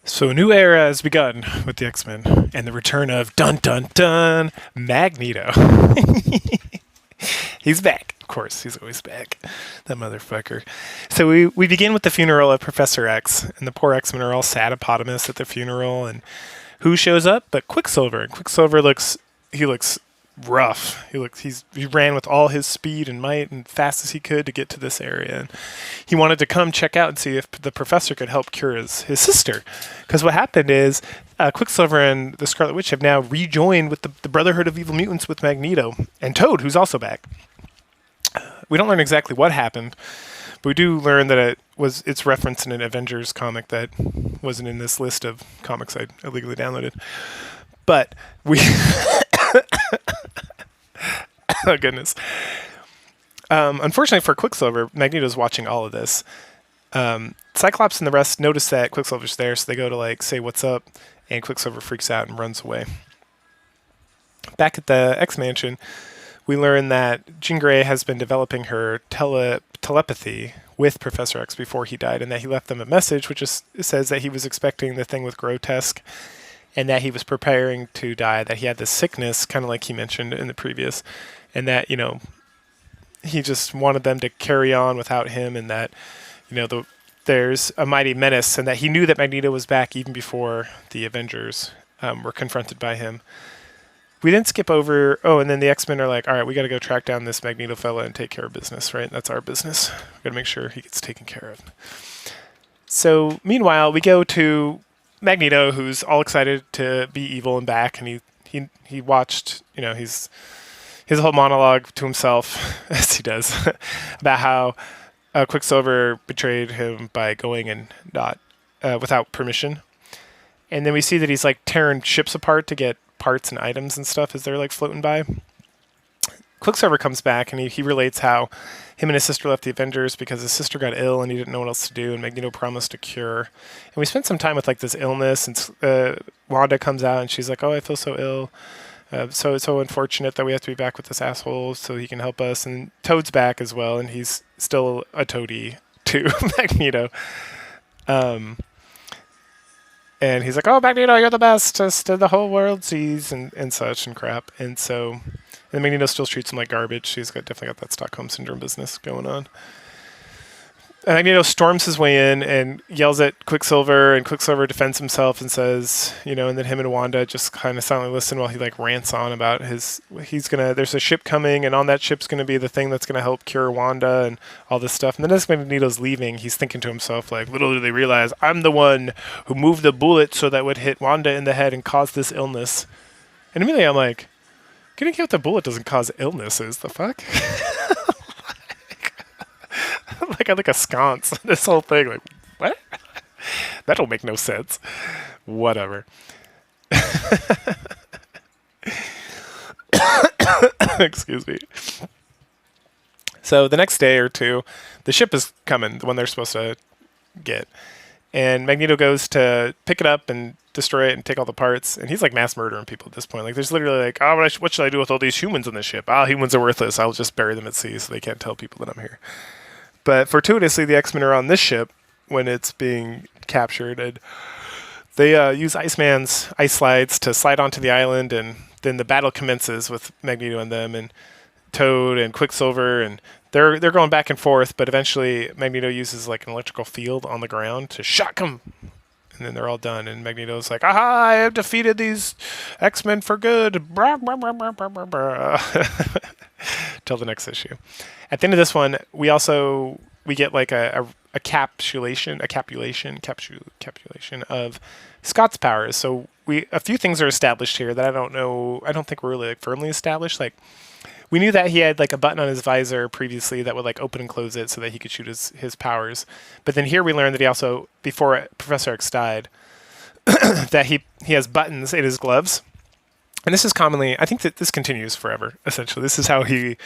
So a new era has begun with the X-Men and the return of dun dun dun Magneto. He's back. Of course, he's always back. That motherfucker. So we begin with the funeral of Professor X, and the poor X-Men are all sad hippopotamus at the funeral, and who shows up but Quicksilver. And Quicksilver looks rough. He ran with all his speed and might and fast as he could to get to this area. And he wanted to come check out and see if the professor could help cure his sister. Because what happened is Quicksilver and the Scarlet Witch have now rejoined with the Brotherhood of Evil Mutants with Magneto and Toad, who's also back. We don't learn exactly what happened, but we do learn that it's referenced in an Avengers comic that wasn't in this list of comics I illegally downloaded. But we... Oh, goodness. Unfortunately for Quicksilver, Magneto's watching all of this. Cyclops and the rest notice that Quicksilver's there, so they go to, say what's up, and Quicksilver freaks out and runs away. Back at the X-Mansion, we learn that Jean Grey has been developing her telepathy with Professor X before he died, and that he left them a message which says that he was expecting the thing with Grotesque, and that he was preparing to die, that he had this sickness, kind of like he mentioned in the previous, and that, he just wanted them to carry on without him, and that, there's a mighty menace, and that he knew that Magneto was back even before the Avengers were confronted by him. We then skip over, and then the X-Men are like, all right, we got to go track down this Magneto fella and take care of business, right? That's our business. We got to make sure he gets taken care of. So, meanwhile, we go to Magneto, who's all excited to be evil and back, and he watched, his whole monologue to himself, as he does, about how Quicksilver betrayed him by going and not without permission. And then we see that he's tearing ships apart to get parts and items and stuff as they're floating by. Quicksilver comes back and he relates how him and his sister left the Avengers because his sister got ill and he didn't know what else to do, and Magneto promised a cure. And we spent some time with this illness, and Wanda comes out and she's like, oh, I feel so ill. So it's so unfortunate that we have to be back with this asshole so he can help us. And Toad's back as well, and he's still a toady to Magneto. And he's like, oh, Magneto, you're the best, just the whole world sees, and such and crap. And Magneto still treats him like garbage. He's definitely got that Stockholm Syndrome business going on. And Magneto storms his way in and yells at Quicksilver, and Quicksilver defends himself and says, and then him and Wanda just kind of silently listen while he rants on about there's a ship coming, and on that ship's going to be the thing that's going to help cure Wanda and all this stuff. And then as Magneto's leaving, he's thinking to himself, little do they realize, I'm the one who moved the bullet so that would hit Wanda in the head and cause this illness. And immediately I'm like, getting hit with a bullet doesn't cause illnesses, the fuck? I a sconce. This whole thing, what? That don't make no sense. Whatever. Excuse me. So the next day or two, the ship is coming, the one they're supposed to get. And Magneto goes to pick it up and destroy it and take all the parts. And he's mass murdering people at this point. There's literally what should I do with all these humans on this ship? Humans are worthless. I'll just bury them at sea so they can't tell people that I'm here. But fortuitously, the X-Men are on this ship when it's being captured, and they use Iceman's ice slides to slide onto the island, and then the battle commences with Magneto and them, and Toad and Quicksilver, and they're going back and forth, but eventually Magneto uses an electrical field on the ground to shock them, and then they're all done, and Magneto's like, aha, I have defeated these X-Men for good, blah, blah, blah, blah, blah, blah. Till the next issue. At the end of this one, we get a capulation of Scott's powers. So a few things are established here that I don't think were really firmly established. We knew that he had a button on his visor previously that would open and close it so that he could shoot his powers. But then here we learned that he also, before Professor X died, that he has buttons in his gloves. And this is commonly, I think that this continues forever, essentially. This is how he,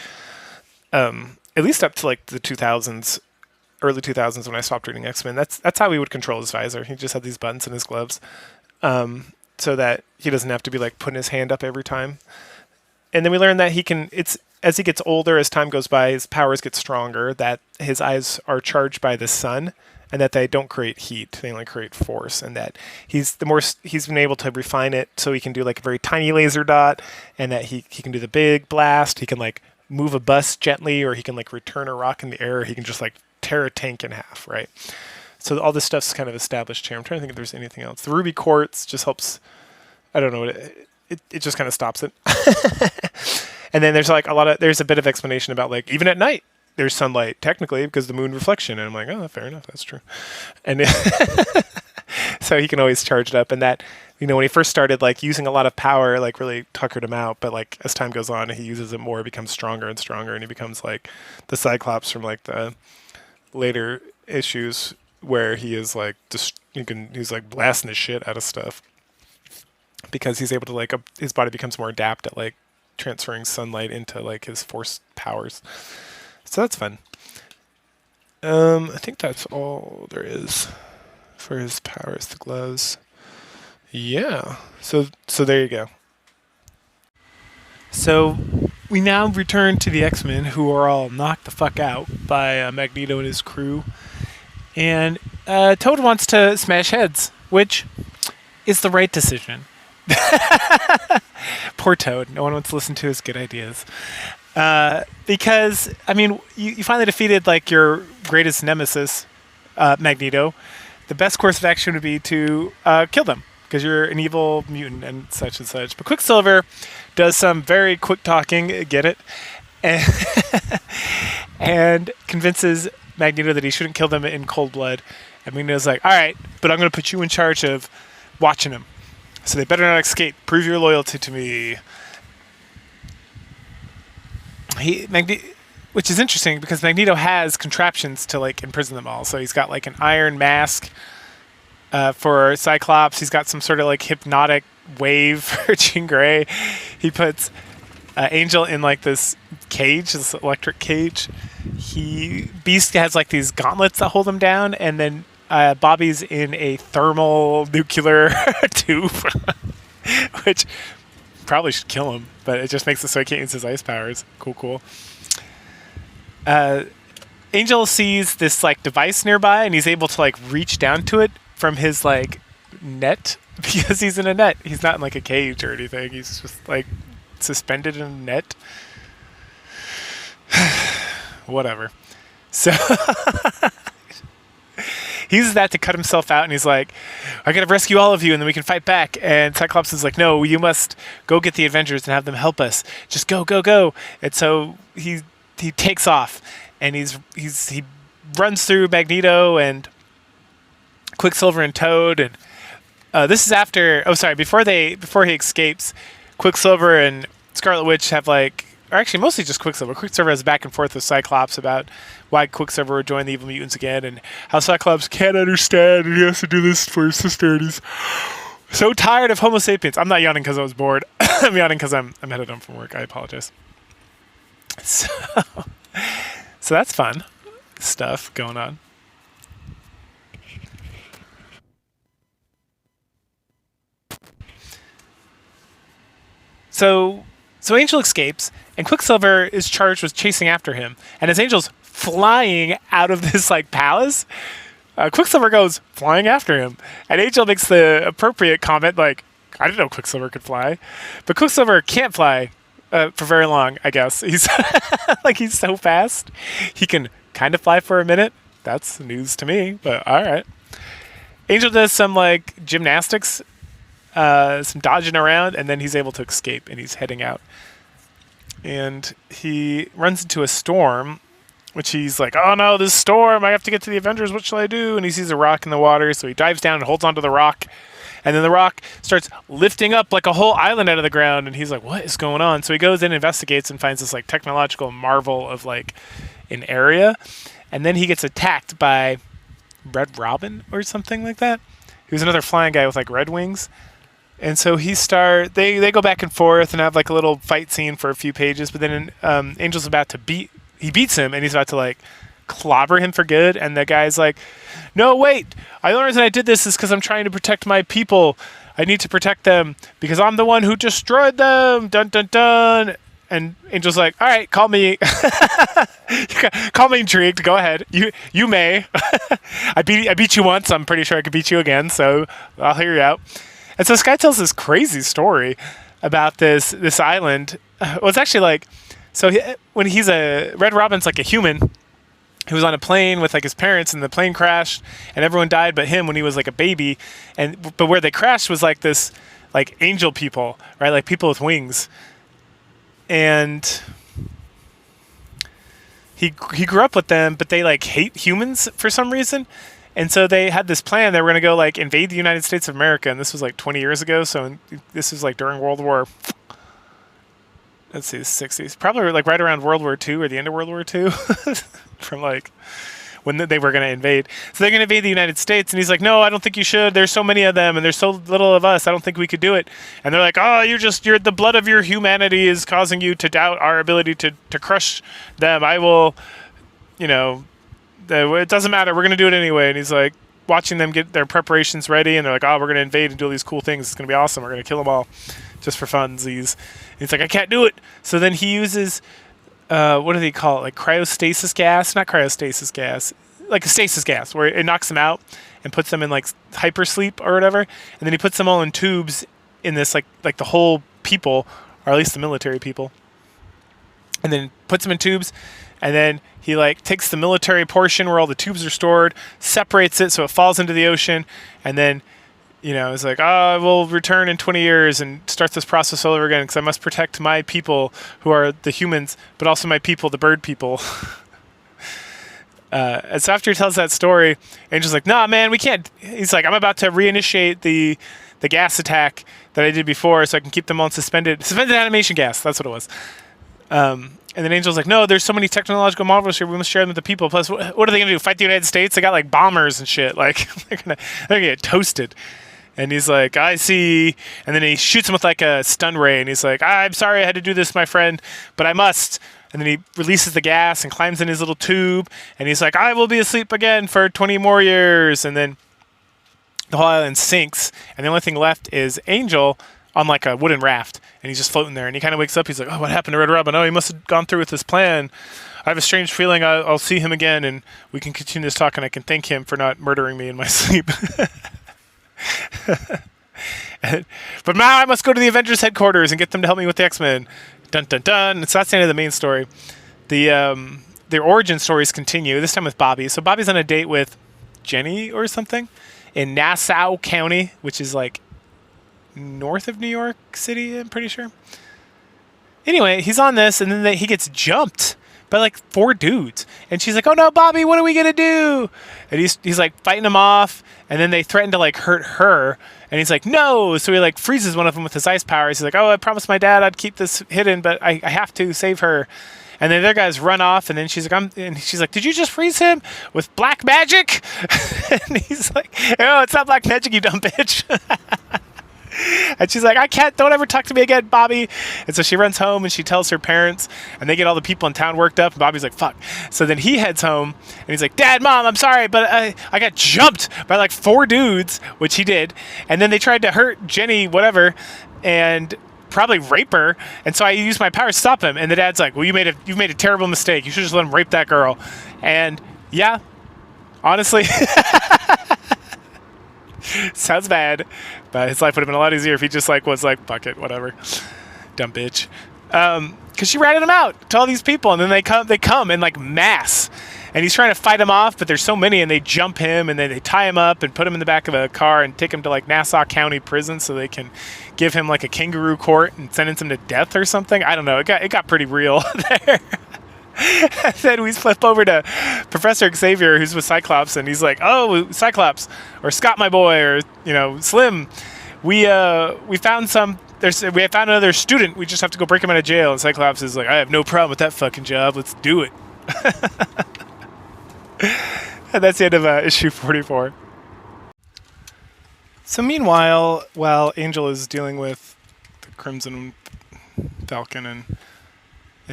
at least up to the 2000s, early 2000s when I stopped reading X-Men, that's how he would control his visor. He just had these buttons in his gloves so that he doesn't have to be putting his hand up every time. And then we learned that as he gets older, as time goes by, his powers get stronger, that his eyes are charged by the sun, and that they don't create heat; they only create force. And that he's been able to refine it so he can do like a very tiny laser dot, and that he can do the big blast. He can like move a bus gently, or he can like return a rock in the air. He can just like tear a tank in half, right? So all this stuff's kind of established here. I'm trying to think if there's anything else. The ruby quartz just helps. I don't know. It just kind of stops it. And then there's like there's a bit of explanation about like even at night there's sunlight technically because the moon reflection. And I'm like, oh, fair enough. That's true. And so he can always charge it up. And that, when he first started like using a lot of power, like really tuckered him out. But like as time goes on, he uses it more, becomes stronger and stronger. And he becomes like the Cyclops from like the later issues where he is like he's like blasting the shit out of stuff because he's able to like his body becomes more adept at like transferring sunlight into like his force powers. So that's fun. I think that's all there is for his powers, the gloves. Yeah. So there you go. So we now return to the X-Men, who are all knocked the fuck out by Magneto and his crew. And Toad wants to smash heads, which is the right decision. Poor Toad. No one wants to listen to his good ideas. Because, I mean, you finally defeated, like, your greatest nemesis, Magneto. The best course of action would be to kill them, because you're an evil mutant and such and such. But Quicksilver does some very quick talking, get it? And convinces Magneto that he shouldn't kill them in cold blood. And Magneto's like, all right, but I'm going to put you in charge of watching them. So they better not escape. Prove your loyalty to me. Which is interesting because Magneto has contraptions to like imprison them all. So he's got like an iron mask for Cyclops. He's got some sort of like hypnotic wave for Jean Grey. He puts Angel in like this cage, this electric cage. Beast has like these gauntlets that hold him down, and then Bobby's in a thermal nuclear tube, which probably should kill him, but it just makes it so he can't use his ice powers. Cool. Angel sees this like device nearby, and he's able to like reach down to it from his like net because he's in a net. He's not in like a cage or anything. He's just like suspended in a net. Whatever. So he uses that to cut himself out, and he's like, I gotta rescue all of you, and then we can fight back. And Cyclops is like, no, you must go get the Avengers and have them help us. Just go. And so he takes off, and he runs through Magneto and Quicksilver and Toad, and this is after. Oh, sorry. Before he escapes, Quicksilver and Scarlet Witch have like. Or actually, mostly just Quicksilver. Quicksilver has back and forth with Cyclops about why Quicksilver would join the Evil Mutants again, and how Cyclops can't understand, and he has to do this for his sister, and he's so tired of Homo sapiens. I'm not yawning because I was bored. I'm yawning because I'm headed home from work. I apologize. So that's fun stuff going on. So Angel escapes, and Quicksilver is charged with chasing after him. And as Angel's flying out of this like palace, Quicksilver goes flying after him. And Angel makes the appropriate comment like, I didn't know Quicksilver could fly. But Quicksilver can't fly for very long, I guess. He's like he's so fast. He can kind of fly for a minute. That's news to me, but all right. Angel does some like gymnastics, some dodging around, and then he's able to escape, and he's heading out. And he runs into a storm, which he's like, oh no, this storm, I have to get to the Avengers, what shall I do? And he sees a rock in the water, so he dives down and holds onto the rock, and then the rock starts lifting up like a whole island out of the ground, and he's like, what is going on? So he goes in, investigates, and finds this like technological marvel of like an area, and then he gets attacked by Red Robin or something like that, who's another flying guy with like red wings. And so they go back and forth and have like a little fight scene for a few pages, but then Angel's about to beats him, and he's about to like clobber him for good, and the guy's like, no, wait, the only reason I did this is because I'm trying to protect my people. I need to protect them because I'm the one who destroyed them, dun dun dun. And Angel's like, all right, call me, call me intrigued. Go ahead. You may. I beat you once. I'm pretty sure I could beat you again. So I'll hear you out. And so this guy tells this crazy story about this island. Well, it's actually like, so when he's Red Robin's like a human. He was on a plane with like his parents, and the plane crashed, and everyone died but him when he was like a baby. But where they crashed was like this, like angel people, right? Like people with wings. And he grew up with them, but they like hate humans for some reason. And so they had this plan. They were going to go like invade the United States of America. And this was like 20 years ago. So this was like during World War, let's see, the 60s. Probably like right around World War II or the end of World War II. From like when they were going to invade. So they're going to invade the United States. And he's like, no, I don't think you should. There's so many of them and there's so little of us. I don't think we could do it. And they're like, oh, you're the blood of your humanity is causing you to doubt our ability to crush them. I will, it doesn't matter. We're going to do it anyway. And he's like watching them get their preparations ready. And they're like, oh, we're going to invade and do all these cool things. It's going to be awesome. We're going to kill them all just for funsies. And he's like, I can't do it. So then he uses... what do they call it? Like cryostasis gas? Not cryostasis gas. Like a stasis gas, where it knocks them out and puts them in like hypersleep or whatever. And then he puts them all in tubes in this like the whole people, or at least the military people. And then puts them in tubes. And then he like takes the military portion where all the tubes are stored, separates it so it falls into the ocean, and then it's like, I will return in 20 years and start this process all over again because I must protect my people who are the humans, but also my people, the bird people. And so after he tells that story, Angel's like, nah, man, we can't. He's like, I'm about to reinitiate the gas attack that I did before so I can keep them on suspended animation gas. That's what it was. And then Angel's like, no, there's so many technological marvels here. We must share them with the people. Plus, what are they going to do? Fight the United States? They got like bombers and shit. Like, they're going to get toasted. And he's like, I see. And then he shoots him with like a stun ray. And he's like, I'm sorry I had to do this, my friend, but I must. And then he releases the gas and climbs in his little tube. And he's like, I will be asleep again for 20 more years. And then the whole island sinks. And the only thing left is Angel on like a wooden raft. And he's just floating there. And he kind of wakes up. He's like, oh, what happened to Red Robin? Oh, he must have gone through with his plan. I have a strange feeling I'll see him again. And we can continue this talk. And I can thank him for not murdering me in my sleep. But now I must go to the Avengers headquarters and get them to help me with the X-Men. Dun dun dun. So that's the end of the main story. Their origin stories continue, this time with Bobby. So Bobby's on a date with Jenny or something in Nassau County, which is like north of New York City, I'm pretty sure. Anyway, he's on this, and then he gets jumped by like 4 dudes. And she's like, oh no, Bobby, what are we gonna do? And he's like fighting them off, and then they threaten to like hurt her. And he's like, no. So he like freezes one of them with his ice powers. He's like, oh, I promised my dad I'd keep this hidden, but I have to save her. And then their guys run off, and then she's like, did you just freeze him with black magic? And he's like, oh, it's not black magic, you dumb bitch. And she's like, don't ever talk to me again, Bobby. And so she runs home and she tells her parents, and they get all the people in town worked up, and Bobby's like, fuck. So then he heads home and he's like, Dad, Mom, I'm sorry, but I got jumped by like 4 dudes, which he did. And then they tried to hurt Jenny, whatever, and probably rape her. And so I used my power to stop him. And the dad's like, well, you've made a terrible mistake. You should just let him rape that girl. And yeah, honestly, sounds bad, but his life would have been a lot easier if he just like was like, fuck it, whatever, dumb bitch. Because she ratted him out to all these people, and then they come in like mass, and he's trying to fight them off, but there's so many, and they jump him, and then they tie him up and put him in the back of a car and take him to like Nassau County Prison so they can give him like a kangaroo court and sentence him to death or something. I don't know. It got pretty real there. And then we flip over to Professor Xavier, who's with Cyclops, and he's like, oh, Cyclops, or Scott, my boy, or Slim, we found another student. We just have to go break him out of jail. And Cyclops is like, I have no problem with that fucking job. Let's do it. And that's the end of issue 44. So meanwhile, while Angel is dealing with the Crimson Falcon and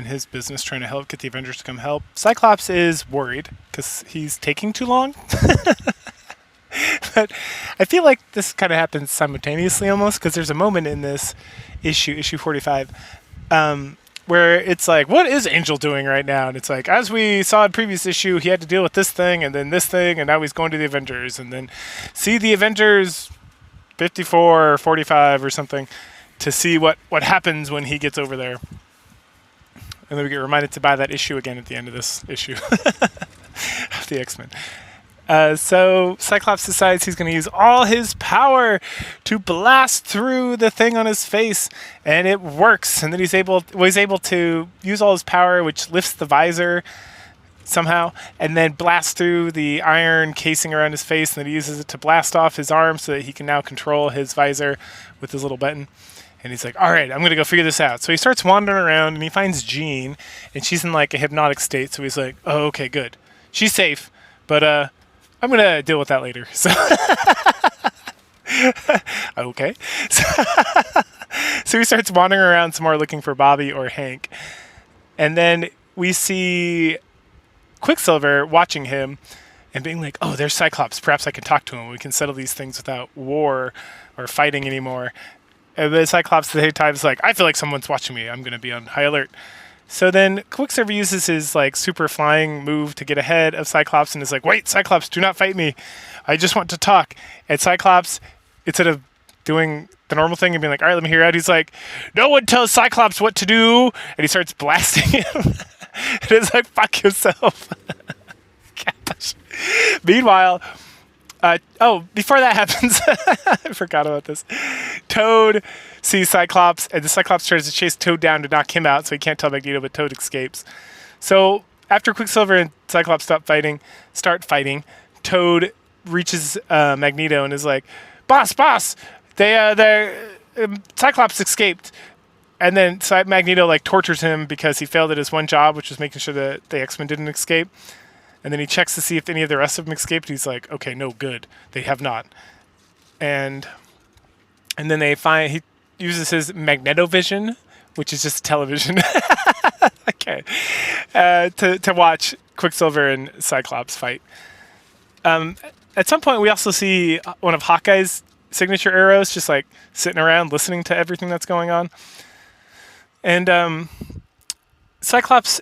his business, trying to get the Avengers to come help, Cyclops is worried because he's taking too long. But I feel like this kind of happens simultaneously almost, because there's a moment in this issue 45, where it's like, what is Angel doing right now? And it's like, as we saw in previous issue, he had to deal with this thing and then this thing, and now he's going to the Avengers, and then see the Avengers 54 or 45 or something to see what happens when he gets over there. And then we get reminded to buy that issue again at the end of this issue of the X-Men. So Cyclops decides he's going to use all his power to blast through the thing on his face, and it works. And then he's able to use all his power, which lifts the visor somehow, and then blast through the iron casing around his face, and then he uses it to blast off his arm so that he can now control his visor with his little button. And he's like, all right, I'm going to go figure this out. So he starts wandering around, and he finds Jean, and she's in like a hypnotic state. So he's like, oh, okay, good. She's safe, but I'm going to deal with that later. So okay. So he starts wandering around some more looking for Bobby or Hank. And then we see Quicksilver watching him and being like, oh, there's Cyclops. Perhaps I can talk to him. We can settle these things without war or fighting anymore. And then Cyclops at the same time is like, I feel like someone's watching me. I'm going to be on high alert. So then Quicksilver uses his like super flying move to get ahead of Cyclops and is like, wait, Cyclops, do not fight me. I just want to talk. And Cyclops, instead of doing the normal thing and being like, all right, let me hear it out, he's like, no one tells Cyclops what to do. And he starts blasting him. And it's like, fuck yourself. Meanwhile, before that happens, I forgot about this. Toad sees Cyclops, and the Cyclops tries to chase Toad down to knock him out, so he can't tell Magneto, but Toad escapes. So after Quicksilver and Cyclops start fighting, Toad reaches Magneto and is like, "Boss, Cyclops escaped." And then Magneto like tortures him because he failed at his one job, which was making sure that the X-Men didn't escape. And then he checks to see if any of the rest of them escaped. He's like, okay, no, good. They have not. And then he uses his Magneto vision, which is just television, okay, to watch Quicksilver and Cyclops fight. At some point, we also see one of Hawkeye's signature arrows just like sitting around listening to everything that's going on. And Cyclops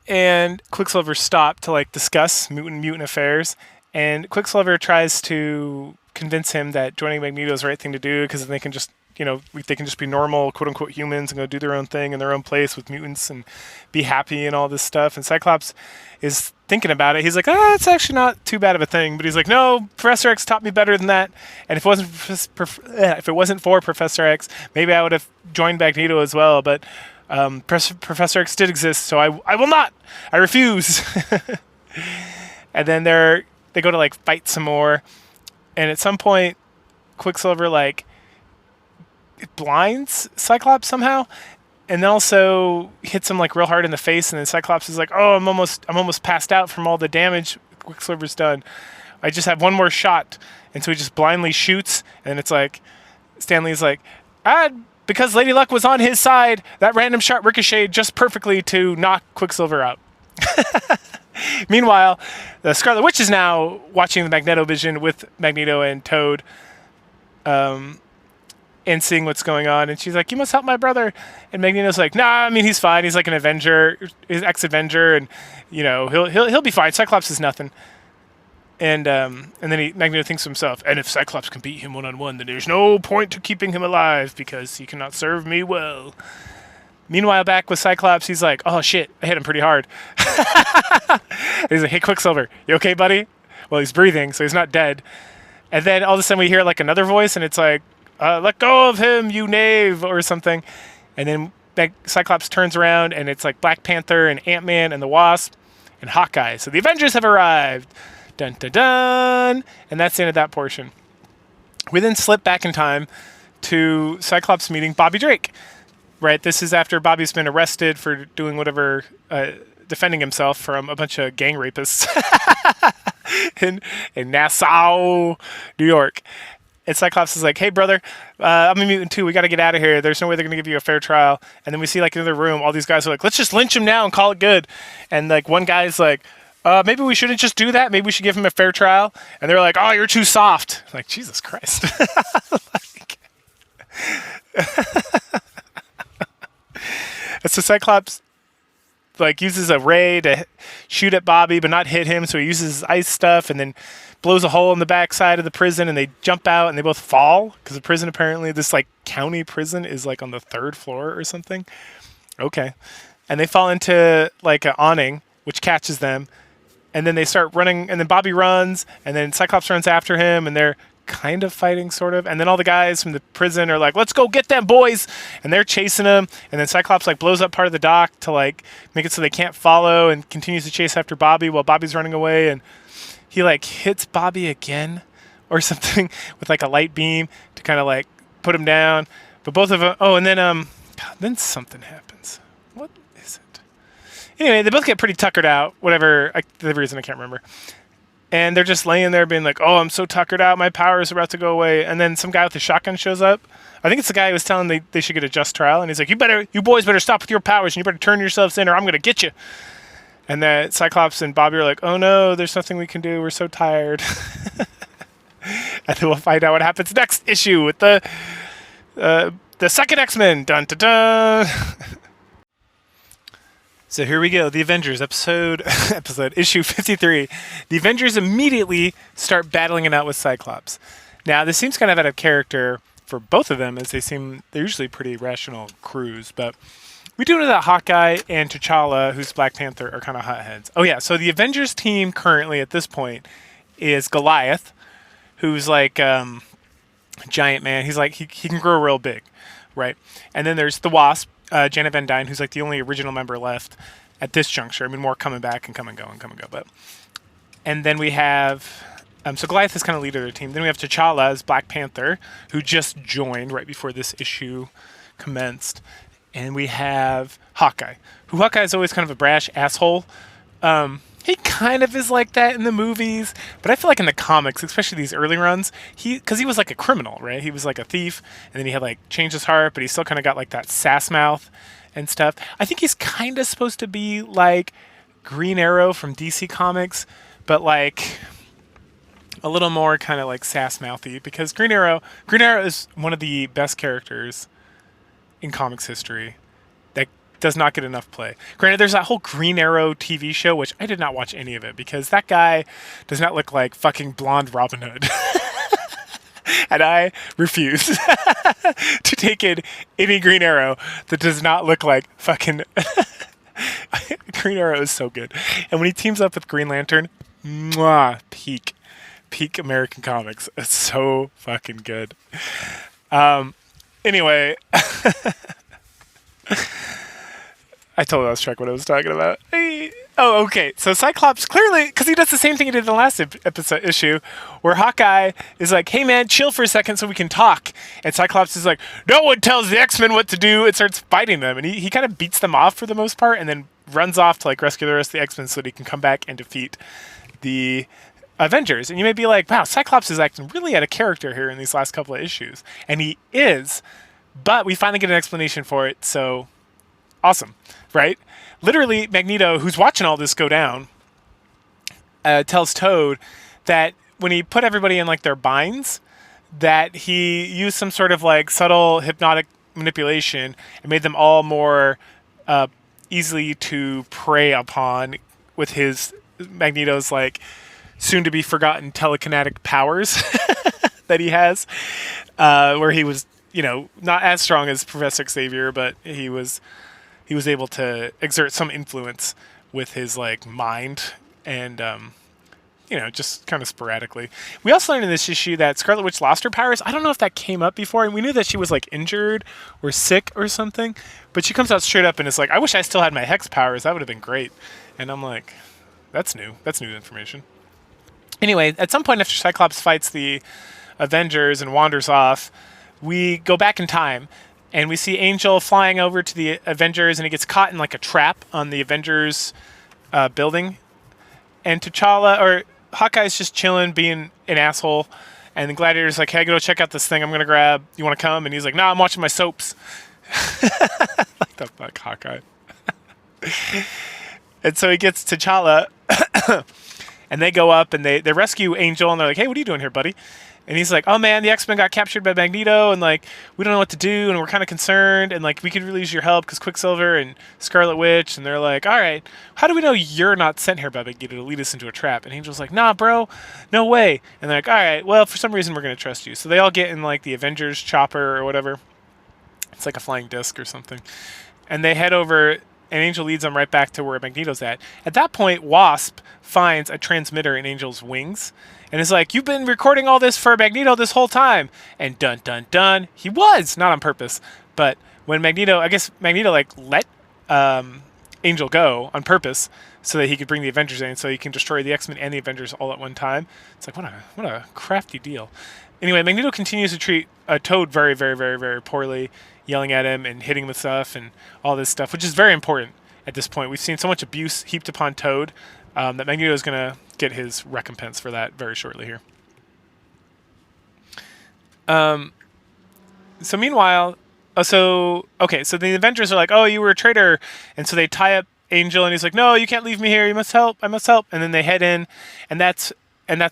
and Quicksilver stop to like discuss mutant affairs, and Quicksilver tries to convince him that joining Magneto is the right thing to do because they can just, they can just be normal, quote unquote, humans and go do their own thing in their own place with mutants and be happy and all this stuff. And Cyclops is thinking about it. He's like, it's actually not too bad of a thing. But he's like, no, Professor X taught me better than that. And if it wasn't for Professor X, maybe I would have joined Magneto as well. But Professor X did exist, so I will not. I refuse. And then they go to like fight some more, and at some point, Quicksilver like blinds Cyclops somehow, and then also hits him like real hard in the face. And then Cyclops is like, "Oh, I'm almost passed out from all the damage Quicksilver's done. I just have one more shot." And so he just blindly shoots, and it's like Stanley's like, because Lady Luck was on his side, that random shot ricocheted just perfectly to knock Quicksilver out. Meanwhile, the Scarlet Witch is now watching the Magneto vision with Magneto and Toad, and seeing what's going on. And she's like, "You must help my brother." And Magneto's like, "Nah, I mean, he's fine. He's like an Avenger, he's ex-Avenger, and he'll be fine. Cyclops is nothing." And then Magneto thinks to himself, and if Cyclops can beat him one-on-one, then there's no point to keeping him alive because he cannot serve me well. Meanwhile, back with Cyclops, he's like, oh shit, I hit him pretty hard. He's like, hey, Quicksilver, you okay, buddy? Well, he's breathing, so he's not dead. And then all of a sudden we hear like another voice, and it's like, let go of him, you knave, or something. And then Cyclops turns around, and it's like Black Panther and Ant-Man and the Wasp and Hawkeye. So the Avengers have arrived. Dun, dun, dun. And that's the end of that portion. We then slip back in time to Cyclops meeting Bobby Drake. Right, this is after Bobby's been arrested for doing whatever, defending himself from a bunch of gang rapists in Nassau, New York. And Cyclops is like, hey, brother, I'm a mutant too. We got to get out of here. There's no way they're going to give you a fair trial. And then we see like in the room, all these guys are like, let's just lynch him now and call it good. And like one guy's like, maybe we shouldn't just do that. Maybe we should give him a fair trial. And they're like, oh, you're too soft. Like, Jesus Christ. So Cyclops like uses a ray to shoot at Bobby, but not hit him. So he uses his ice stuff and then blows a hole in the backside of the prison, and they jump out and they both fall because the prison apparently this like county prison is like on the 3rd floor or something. Okay, and they fall into like an awning, which catches them, and then they start running, and then Bobby runs, and then Cyclops runs after him, and they're kind of fighting, sort of, and then all the guys from the prison are like, let's go get them boys, and they're chasing them, and then Cyclops like blows up part of the dock to like make it so they can't follow, and continues to chase after Bobby while Bobby's running away, and he like hits Bobby again or something with like a light beam to kind of like put him down, but both of them, and then something happens. What is it? Anyway, they both get pretty tuckered out, whatever, the reason I can't remember. And they're just laying there being like, oh, I'm so tuckered out. My power is about to go away. And then some guy with a shotgun shows up. I think it's the guy who was telling them they should get a just trial. And he's like, you boys better stop with your powers and you better turn yourselves in or I'm going to get you. And then Cyclops and Bobby are like, oh no, there's nothing we can do. We're so tired. And then we'll find out what happens next issue with the second X-Men. Dun, dun, dun. So here we go, the Avengers, episode issue 53. The Avengers immediately start battling it out with Cyclops. Now, this seems kind of out of character for both of them, as they're usually pretty rational crews, but we do know that Hawkeye and T'Challa, who's Black Panther, are kind of hotheads. Oh yeah, so the Avengers team currently at this point is Goliath, who's like giant man. He's like, he can grow real big, right? And then there's the Wasp, Janet Van Dyne, who's like the only original member left at this juncture. I mean, more coming back and come and go. But and then we have so Goliath is kind of leader of their team. Then we have T'Challa as Black Panther, who just joined right before this issue commenced. And we have Hawkeye, who Hawkeye is always kind of a brash asshole. He kind of is like that in the movies, but I feel like in the comics, especially these early runs, because he was like a criminal, right? He was like a thief, and then he had like changed his heart, but he still kind of got like that sass mouth and stuff. I think he's kind of supposed to be like Green Arrow from DC Comics, but like a little more kind of like sass mouthy, because Green Arrow is one of the best characters in comics history that does not get enough play. Granted, there's that whole Green Arrow TV show, which I did not watch any of it because that guy does not look like fucking blonde Robin Hood. And I refuse to take in any Green Arrow that does not look like fucking... Green Arrow is so good. And when he teams up with Green Lantern, mwah, peak American comics. It's so fucking good. Anyway... I totally lost track what I was talking about. Oh, okay. So Cyclops, clearly, because he does the same thing he did in the last episode issue, where Hawkeye is like, hey man, chill for a second so we can talk. And Cyclops is like, no one tells the X-Men what to do, and starts fighting them. And he kind of beats them off for the most part, and then runs off to like rescue the rest of the X-Men so that he can come back and defeat the Avengers. And you may be like, wow, Cyclops is acting really out of character here in these last couple of issues. And he is, but we finally get an explanation for it, so awesome, right? Literally, Magneto, who's watching all this go down, tells Toad that when he put everybody in like their binds, that he used some sort of like subtle hypnotic manipulation and made them all more easily to prey upon with his Magneto's like soon to be forgotten telekinetic powers that he has, where he was, not as strong as Professor Xavier, but he was able to exert some influence with his like mind and just kind of sporadically. We also learned in this issue that Scarlet Witch lost her powers. I don't know if that came up before, and we knew that she was like injured or sick or something, but she comes out straight up and is like, I wish I still had my Hex powers. That would have been great. And I'm like, that's new information. Anyway, at some point after Cyclops fights the Avengers and wanders off, we go back in time. And we see Angel flying over to the Avengers, and he gets caught in like a trap on the Avengers building. And T'Challa, or Hawkeye's just chilling, being an asshole. And the Gladiator's like, hey, I gotta check out this thing I'm gonna grab. You wanna come? And he's like, nah, I'm watching my soaps. Like the fuck, Hawkeye. And so he gets T'Challa, and they go up and they rescue Angel, and they're like, hey, what are you doing here, buddy? And he's like, oh man, the X-Men got captured by Magneto, and like we don't know what to do, and we're kind of concerned, and like we could really use your help because Quicksilver and Scarlet Witch. And they're like, all right, how do we know you're not sent here by Magneto to lead us into a trap? And Angel's like, nah, bro, no way. And they're like, all right, well, for some reason we're gonna trust you. So they all get in like the Avengers chopper or whatever. It's like a flying disc or something, and they head over. And Angel leads them right back to where Magneto's at. At that point, Wasp finds a transmitter in Angel's wings and is like, you've been recording all this for Magneto this whole time. And dun, dun, dun, he was, not on purpose. But when Magneto, I guess Magneto like let Angel go on purpose so that he could bring the Avengers in so he can destroy the X-Men and the Avengers all at one time. It's like, what a crafty deal. Anyway, Magneto continues to treat Toad very, very, very, very poorly, yelling at him and hitting him with stuff and all this stuff, which is very important at this point. We've seen so much abuse heaped upon Toad that Magneto is going to get his recompense for that very shortly here. So meanwhile, so the Avengers are like, oh, you were a traitor. And so they tie up Angel and he's like, no, you can't leave me here. You must help. I must help. And then they head in, and that's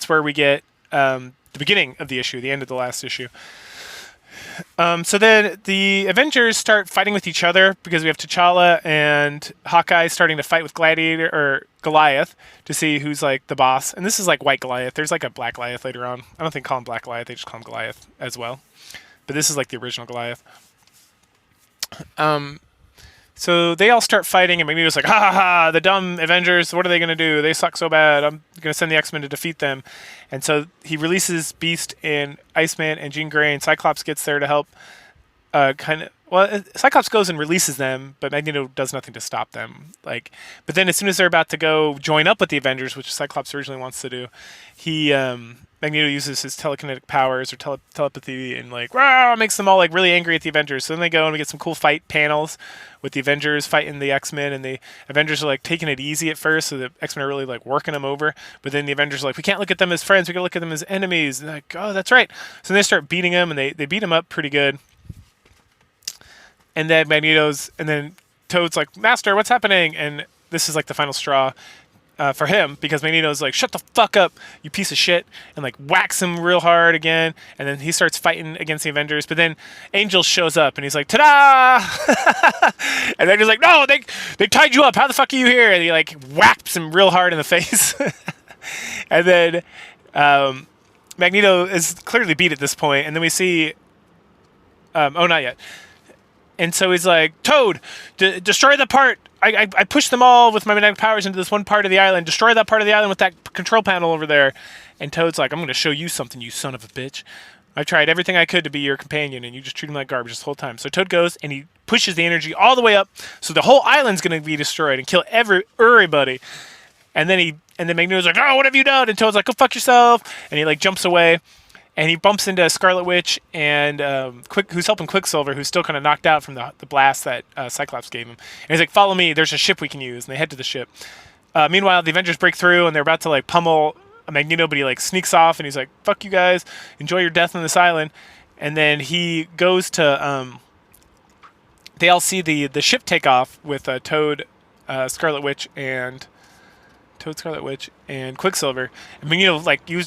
where we get the beginning of the issue, the end of the last issue. So then the Avengers start fighting with each other because we have T'Challa and Hawkeye starting to fight with Goliath to see who's like the boss. And this is like white Goliath. There's like a black Goliath later on. I don't think call him Black Goliath. They just call him Goliath as well. But this is like the original Goliath. So they all start fighting, and Magneto's like, ha ha ha, the dumb Avengers, what are they going to do? They suck so bad. I'm going to send the X-Men to defeat them. And so he releases Beast and Iceman and Jean Grey, and Cyclops gets there to help Cyclops goes and releases them, but Magneto does nothing to stop them. But then as soon as they're about to go join up with the Avengers, which Cyclops originally wants to do, Magneto uses his telekinetic powers or telepathy and makes them all like really angry at the Avengers. So then they go and we get some cool fight panels with the Avengers fighting the X-Men, and the Avengers are like taking it easy at first, so the X-Men are really like working them over. But then the Avengers are like, we can't look at them as friends, we gotta look at them as enemies. And they're like, oh, that's right. So they start beating them, and they beat him up pretty good. And then then Toad's like, Master, what's happening? And this is like the final straw for him, because Magneto's like, shut the fuck up, you piece of shit, and like whacks him real hard again. And then he starts fighting against the Avengers. But then Angel shows up and he's like, ta-da! And then he's like, no, they tied you up. How the fuck are you here? And he like whacks him real hard in the face. And then Magneto is clearly beat at this point. And then we see, not yet. And so he's like, Toad, destroy the part. I pushed them all with my magnetic powers into this one part of the island. Destroy that part of the island with that control panel over there. And Toad's like, I'm going to show you something, you son of a bitch. I tried everything I could to be your companion, and you just treat him like garbage this whole time. So Toad goes, and he pushes the energy all the way up, so the whole island's going to be destroyed and kill everybody. And then Magneto's like, oh, what have you done? And Toad's like, go fuck yourself. And he like jumps away. And he bumps into Scarlet Witch and who's helping Quicksilver, who's still kind of knocked out from the blast that Cyclops gave him. And he's like, follow me, there's a ship we can use. And they head to the ship. Meanwhile, the Avengers break through, and they're about to like pummel Magneto, but he like sneaks off, and he's like, fuck you guys, enjoy your death on this island. And then he goes to... they all see the ship take off with Toad, Scarlet Witch, and Quicksilver. And Magneto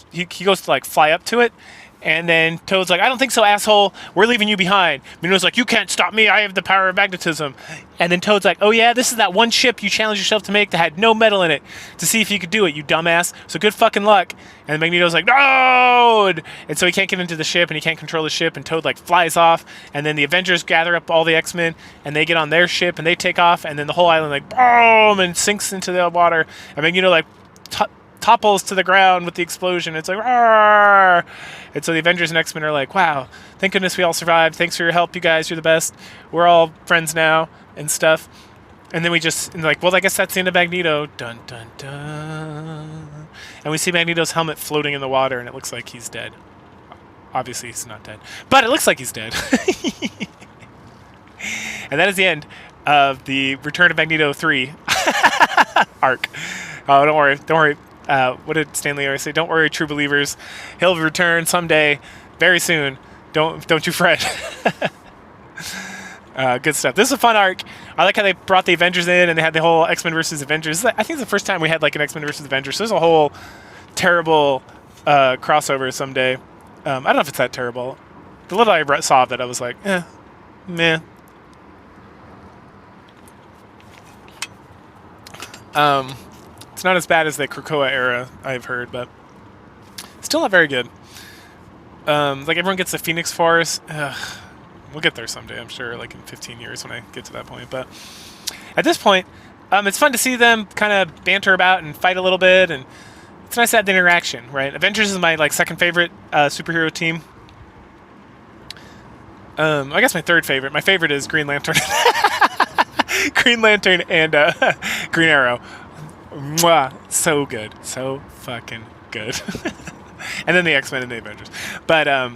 he goes to like fly up to it, and then Toad's like, I don't think so, asshole. We're leaving you behind. Magneto's like, you can't stop me. I have the power of magnetism. And then Toad's like, oh yeah, this is that one ship you challenged yourself to make that had no metal in it, to see if you could do it, you dumbass. So good fucking luck. And Magneto's like, no! And so he can't get into the ship, and he can't control the ship, and Toad like flies off. And then the Avengers gather up all the X-Men, and they get on their ship, and they take off, and then the whole island like boom and sinks into the water. And Magneto like topples to the ground with the explosion. It's like, Rawr! And so the Avengers and X-Men are like, wow, thank goodness we all survived. Thanks for your help, you guys. You're the best. We're all friends now and stuff. And then well, I guess that's the end of Magneto. Dun, dun, dun. And we see Magneto's helmet floating in the water, and it looks like he's dead. Obviously, he's not dead, but it looks like he's dead. And that is the end of the Return of Magneto 3 arc. Oh, don't worry. What did Stan Lee always say? Don't worry, true believers. He'll return someday, very soon. Don't you fret. Good stuff. This is a fun arc. I like how they brought the Avengers in, and they had the whole X-Men versus Avengers. I think it's the first time we had like an X-Men versus Avengers. So there's a whole terrible crossover someday. I don't know if it's that terrible. The little I saw of it, I was like, meh. It's not as bad as the Krakoa era, I've heard, but still not very good. Like everyone gets the Phoenix Force. We'll get there someday, I'm sure, like in 15 years when I get to that point. But at this point, it's fun to see them kind of banter about and fight a little bit, and it's nice to have the interaction, right? Avengers is my like second favorite superhero team. I guess my third favorite. My favorite is Green Lantern. Green Lantern and Green Arrow. Mwah. So good. So fucking good. And then the X-Men and the Avengers. But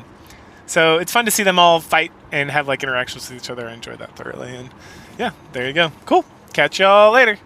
so it's fun to see them all fight and have like interactions with each other. I enjoy that thoroughly. And yeah, there you go. Cool. Catch y'all later.